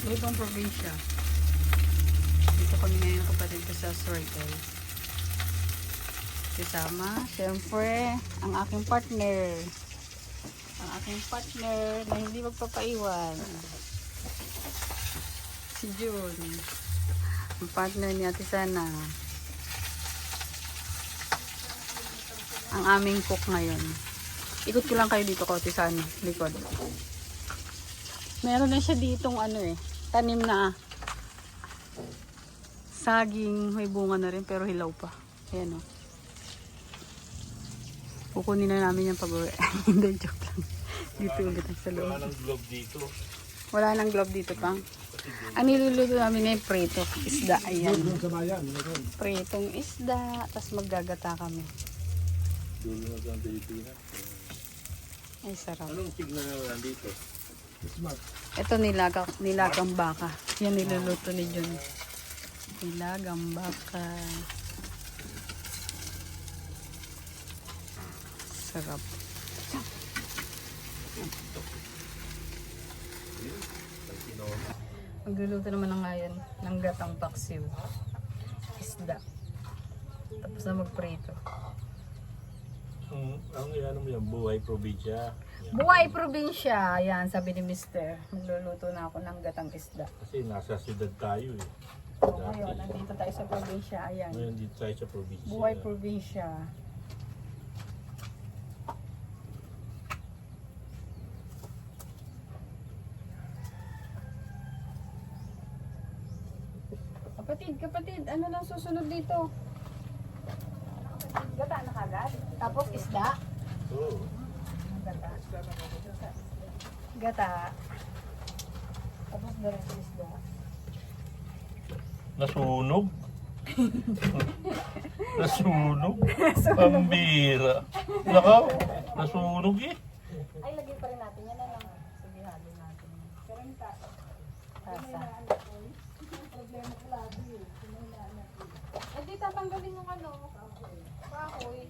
Lutong probinsya. Dito kami ngayon kapatid ko sa store guys. Kasama, syempre, ang aking partner. Ang aking partner na hindi magpapaiwan. Si June. Ang partner ni Ate Sana. Ang aming cook ngayon. Ikot ko lang kayo dito ko, Ate Sana. Likod. Meron na siya ditong tanim na saging. May bunga na rin pero hilaw pa. Ayan o. Kukunin na namin yung pag-uwi. Hindi, joke lang. Dito ulit sa loob. Wala nang globe dito. Wala nang globe dito pang. Ang niluluto namin ay preto isda. Ayan. Pretong isda. Tapos maggagata kami. Dulo na sa Pilipinas. Ay, sarap. Anong tignan na nandito? Ito nilagang baka. Yan niluluto ni Jun. Nilagang baka. Sarap. Magluluto naman ng ngayon ng gatang paksiw. Isda. Tapos na magprito. Ang ano mo yan, buhay probinsya. Buhay probinsya. Ayan, sabi ni Mister. Magluluto na ako ng gatang isda. Kasi nasa siyudad tayo eh. So, ngayon, nandito tayo sa probinsya. Ayan. Ngayon dito tayo sa probinsya. Buhay probinsya. Kapatid, ano lang susunod dito? Gata na kagad? Tapos isda? Oo. Gata. Gata. Tapos diretso isda. Nasunog? Nasunog? Pambira. Nakaw, nasunog eh. Ay, lagay pa rin natin. Yan na lang. Sige, halo natin. Pero yung tasa. Eh, di tatanggalin yung kahoy.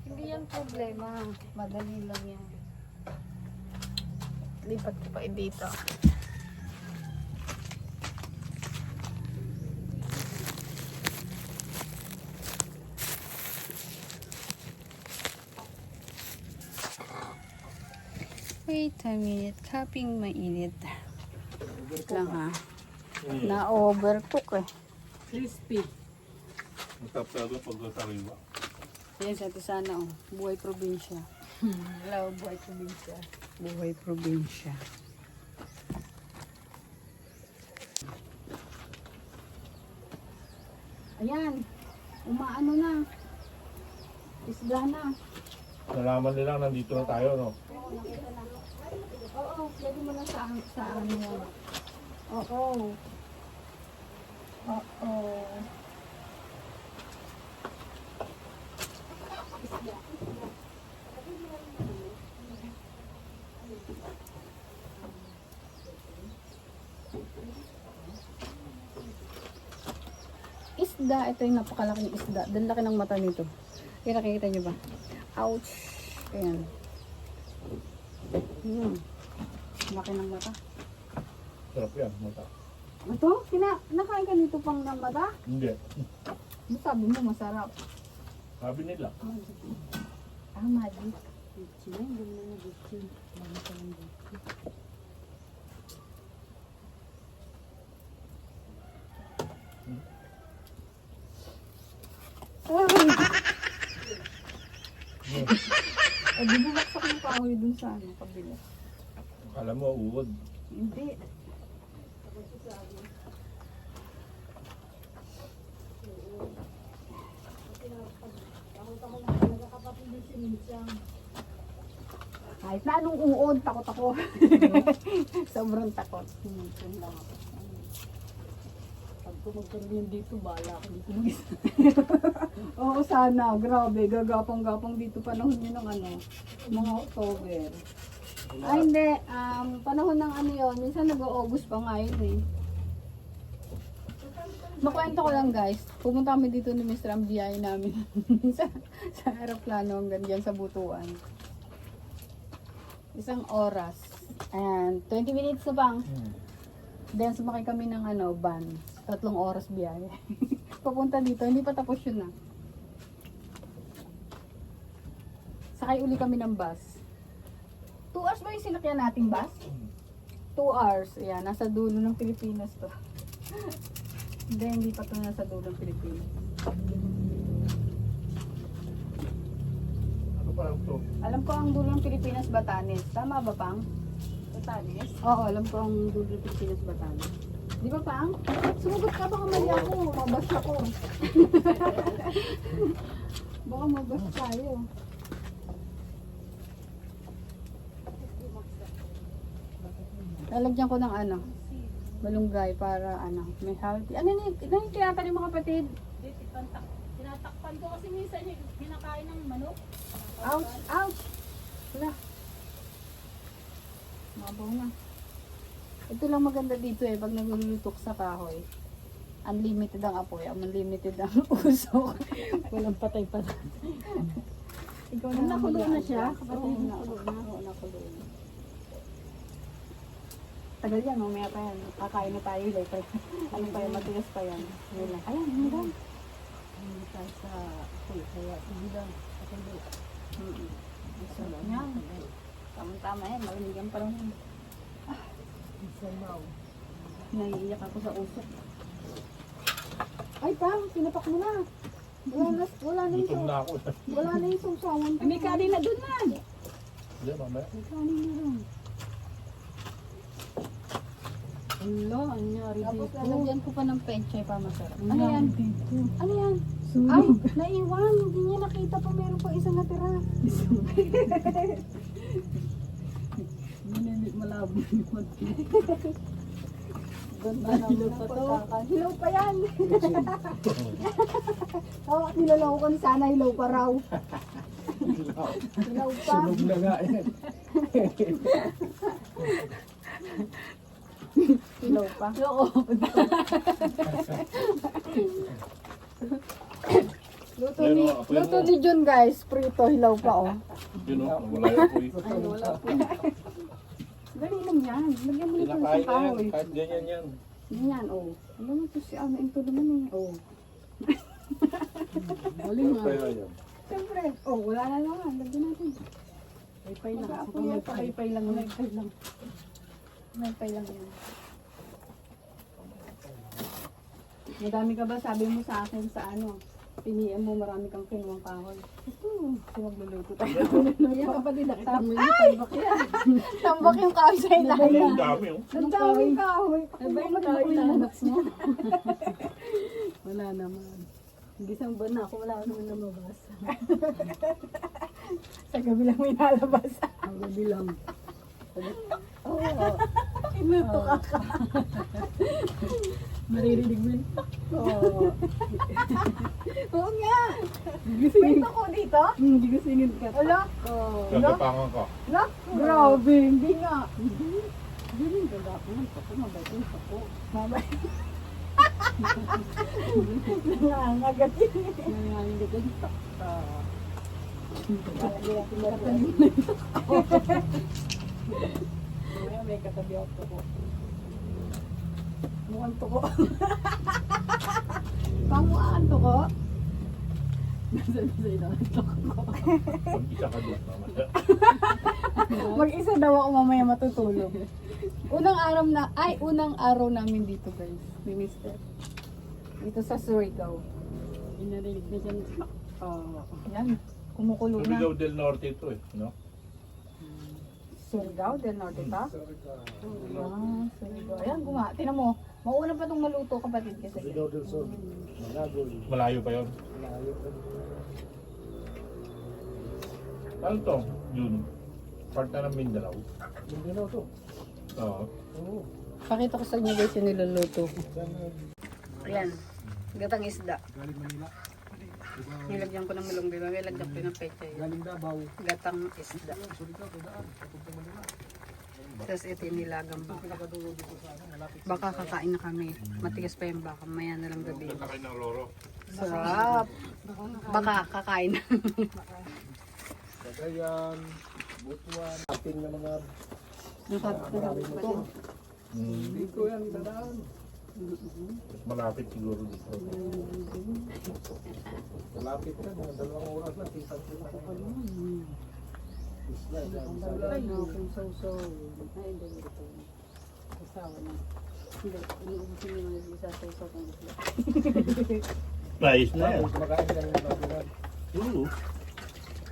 Hindi yan problema. Madali lang yan. Lipat ko pa dito. Wait a minute. Kaping mainit. Wait lang ha. Na-overcook eh. Crispy. Matap talaga pag natariwa. Yan sa Sana oh. Buhay probinsya. Hello, buhay probinsya. Buhay probinsya. Ayan. Umaano na. Isda na. Nalaman nila nandito na tayo, no? Oo, nakita na. Oo, pwede mo na sa ano. Oo. Oo. Isda, ito yung napakalaking isda. Dahil laki ng mata nito. Kaya nakikita nyo ba? Ouch! Ayan. Laki ng mata. Sarap yan, mata. Ito? Nakain ka nito pang ng mata? Hindi. Sabi mo masarap. Sabi nila. Magic. Bitchin. Hindi mo na bitchin. Lagi ka ng bitchin. Di bumagsak yung kahoy dun sa kabila. Akala mo, uwod. Hindi. Kahit na anong uod, takot ako. Sobrang takot. Pag magkaroon dito, bala ako dito mag-isa. Oo, sana. Grabe, gagapang-gapang dito panahon yun ng mga October. Ay, hindi. Panahon ng yun. Minsan nag-August pa nga yun eh. Makwento ko lang guys. Pumunta kami dito ni Mr. Ang biyahe namin sa aeroplano hanggang dyan sa Butuan. 1 oras. And 20 minutes na bang? Then sumakay kami ng van. 3 oras biyahe. Papunta dito, hindi pa tapos yun na. Sakay uli kami ng bus. 2 hours ba yung sinakyan nating bus? 2 hours. Ayan, nasa dulo ng Pilipinas to. Hindi pa to nasa dulo ng Pilipinas. Ano pa lang to? Alam ko ang dulo ng Pilipinas, Batanes. Tama ba, Pang? Batanes? Oo, alam ko ang dulo ng Pilipinas, Batanes. Di ba, Pang? Sumugot ka, baka mali ako. Mabas ako. Baka mabas tayo. Lalagyan ko ng malunggay para may healthy. Ano yung tinatanim mga kapatid? Tinatakpan ko kasi minsan hinakain ng manok. Ouch! Ouch! Wala. Mabaw na. Ito lang maganda dito pag naglulutok sa kahoy. Unlimited ang apoy, unlimited ang usok. Walang patay-patay. Ikaw na Nakulo na siya? Oo, nakulo na. Oo, nakulo na. Tagal yan, mamaya pa yan. Kakain na tayo later. Ano pa yan, matigas pa yan. Wala. Ayan, ano ba? Hindi tayo sa apoy, kaya hindi lang. Kasi Sarap niya. Tama-tama yan, malamig pa lang yan. sabaw. Naiiyak ako sa usok. Ay, Pam, sinapak mo na. Wala na Gutom yung na ako. wala na yung sawsawan. May kanin na dun man. Hindi, mamaya. May kanin na lang. Ano, anyari Tapos dito? lalagyan ko pa ng penchay pa masarap. Ano yan? Dito. Ano yan? Sunog. Ay, naiwan. Hindi niya nakita pa meron pa isang natira. Hindi malabo yung konti. Ganda Ah, ng hilaw pa to? Hilaw pa yan. Oo, niloloko ko ni sana hilaw pa raw. Hilaw pa. Sunog na nga yan. Hilaw pa. Oo. Luto Ayun, ni, oh, apoy luto mo. ni John guys. Prito, hilaw pa oh. Yun o, wala yung apoy. Ay, wala pa. Dali lang yan. Lagyan mo nito sa Kinakain na yan. kahoy. Kahit ganyan yan. Ganyan, oh. Alam mo ito si ito naman eh. Oh. Galing nga. Pero yan. Siyempre. Oh, wala na naman. Lagyan natin. Paypay lang. Ako Ako yan, paypay. paypay lang. Paypay lang. Paypay lang yan. Madami ka ba? Sabi mo sa akin sa pinian mo marami kang kinuwang kahoy. Ito, magluluto tayo. Kaya kapatid, nakita mo yun. Ay! Tambak yan. Tambak yung kahoy sa Ay, ilalim. ang dami oh. Ang daming kahoy. Ay, ba yung Ano kahoy ba na mo? Wala naman. Gisang ba na ako, wala naman namabas. Sa gabi lang may nalabas. Ang gabi lang. Oo. Inuto ka. Maririnig mo yun. Oo. Oo nga. Kwento ko dito? Hindi ko singin ka. Ala? Gagapangan ka. Ala? Grabe. Hindi nga. Hindi rin gagapan. Ako mabait yung ako. Mabay. Nangangagat yun. Nangyayang gagan. Mamaya may katabi ako ko. Mukhang tuko. Pamuhaan tuko? Nasa ito. Mag-isa ka doon. Mamaya. Mag-isa daw ako mamaya matutulog. Unang araw namin dito guys. Ni Mr. Dito sa Surigao. Inarinig na siya. Yan. Kumukulo na. Surigao del Norte ito eh. No? Surigao del Norte ta? Surigao. Ayan, tinan mo. Mauna pa itong maluto kapatid kasi. Surigao del Sur, Malagol, Malayo pa yun. malayo pa. Ano to? Yun. Part na ng Mindanao. Mindanao to. Oo. Oo. Pakita ko sa inyo guys yung niluluto ko. Yan, Ayan. Gatang isda. galing Manila. Nilagyan ko ng malunggay. Nilagyan ko ng pechay. Galing Davao. Gatang isda. Surigao, to daan. Papunta Manila. Tapos ito yung nilagang baka. Pinakadulo dito sa malapit. Baka kakain na kami. Matigas pa yung baka. Maya na lang gabi. Ganda kayo ng loro. Sarap. Baka kakain na. Cagayan, Butuan, ating na mga Ito. Dito yan, dadaan. Malapit siguro dito. Malapit ka na, 2 oras lang, isang sila. Isla, Ang isla. dami na akong sausaw. Ay, hindi ito. Kasawa na. Hindi, inuubusin nyo yung isa sausaw kong isla. Price na yan. Tapos kumakain ka ng babugan. Oo.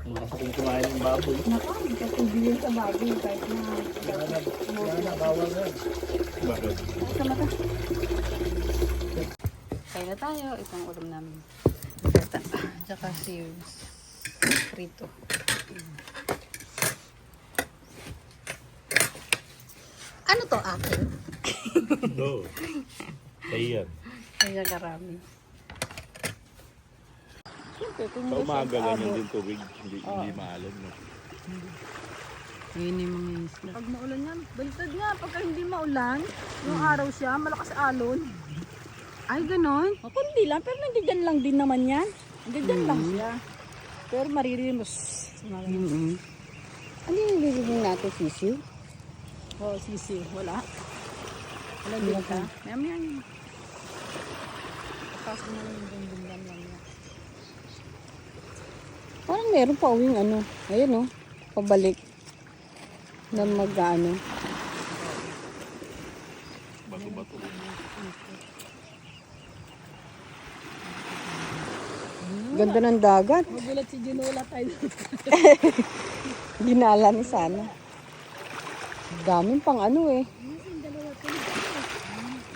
Gusto kong kumain ng baboy. Naku, hindi ka tubigan sa baboy kahit na Kaya na, bawal na. Bakit? sa mata. Kaya na tayo. Itong ulam namin. Gata. Tsaka sears. Prito. Ano to akin? Oo. Ayan. Kaya karami. Siyempre, kung Sa umaga ganyan din tubig. Hindi maalam. No? Yun yung mga isla. Pag maulan yan, baliktad nga. Pagka hindi maulan, yung araw siya, malakas alon. Ay, ganon. O, kundi lang, pero nandiyan lang din naman yan. Nandiyan lang siya. Pero maririnig mo, Ano yung nililibing natin, sisiw? oh, sisi, wala. Wala din ka. Mayam yan. Pasok na lang yung bundungan lang yan. Parang meron pa uwing ano. Ayun oh. Pabalik. Na mag-ano. Bato-bato. Ganda ng dagat. Magulat si Ginola tayo. Ginala ni sana. Daming pang ano eh.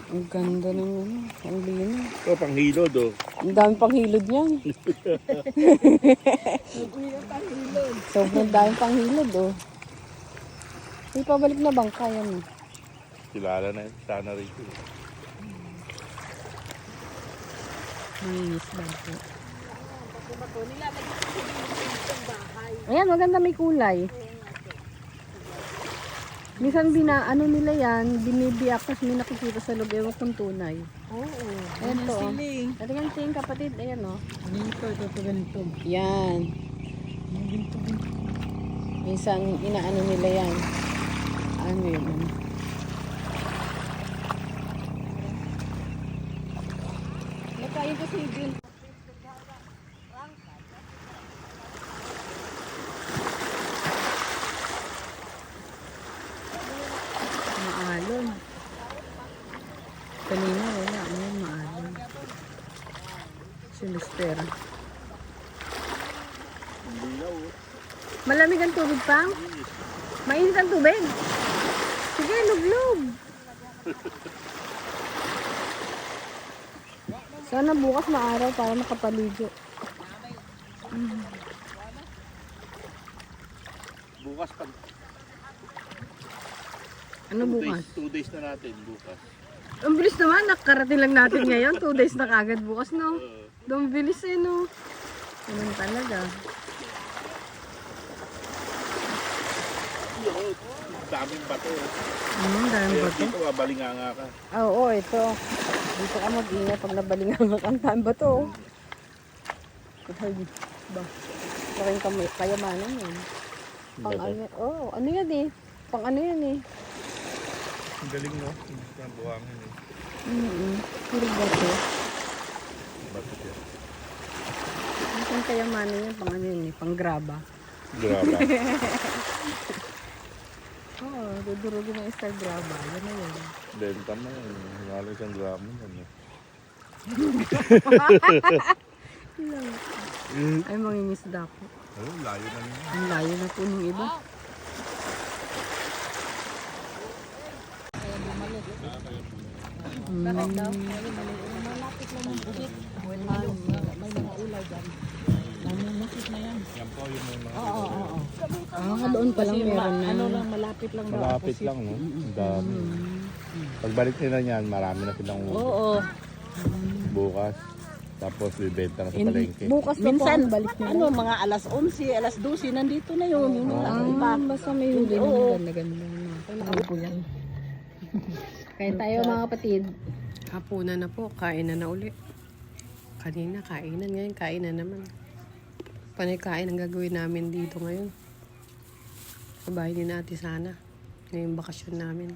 Ang ganda ng ano. Ang lino. Ito pang hilod oh. Ang daming pang hilod niyan. Sobrang daming pang hilod oh. May pabalik na bangka yan eh. Kilala na yun. Sana rito. Malinis lang po. Ayan, maganda may kulay. Minsan ano nila yan, binibiyak tapos may nakikita sa loob, ewan kung tunay. Oo. Ayan to. Oh. Siling. Ito yung tingin kapatid, ayan o. Oh. Ito ganito. Yan. Minsan inaano nila yan. Ano yun? Nakain ko si Bill. Maalon. Kanina wala. Ngayon maalon. Sinister. Malamig ang tubig pang? Mainit ang tubig? Sige, luglog. Sana bukas maaraw para makapaligo. Bukas pag Ano bukas? 2 days na natin bukas. Ang bilis naman, nakarating lang natin ngayon. 2 days na kagad bukas, no? Ang bilis eh, no? Ganun talaga. Yun. Daming bato. Dami Kaya ba ito? dito mabalinganga ka. Oo, ito. Dito ka mag-ingat pag nabalingan ka. Ang dami ba ito? Ay, ba? Parang kayamanan yan. Pang Bato. ano, oh, ano yan eh? Pang ano yan eh? Ang galing no? Hindi ko na buhangin eh. Puro bato. Bato siya. Ang kayamanan yan, pang ano yan eh? Pang graba. Grabe. Oo, dudurugin ng star graba. Yan na yan. Benta mo yun. Wala isang gramo yan. Ay, mangingisda po. Oh, layo na niya. Ang layo na po ng iba. Yan po yung mga Doon pa lang meron na. Ano lang, malapit lang daw. malapit lang no? Ang dami. Pagbalik nila niyan, marami na silang Oo. bukas. Tapos bibenta na sa palengke. Bukas na Minsan, po, balik na. ano, mga alas 11, alas 12, nandito na yun. Yung Basta may huli na maganda-ganda. Ano po yan? Kaya tayo mga kapatid. Hapunan na po, kain na uli. Kanina kainan, ngayon kain na naman. Panay kain ang gagawin namin dito ngayon. Sa bahay ni Ate Sana. Ngayong bakasyon namin.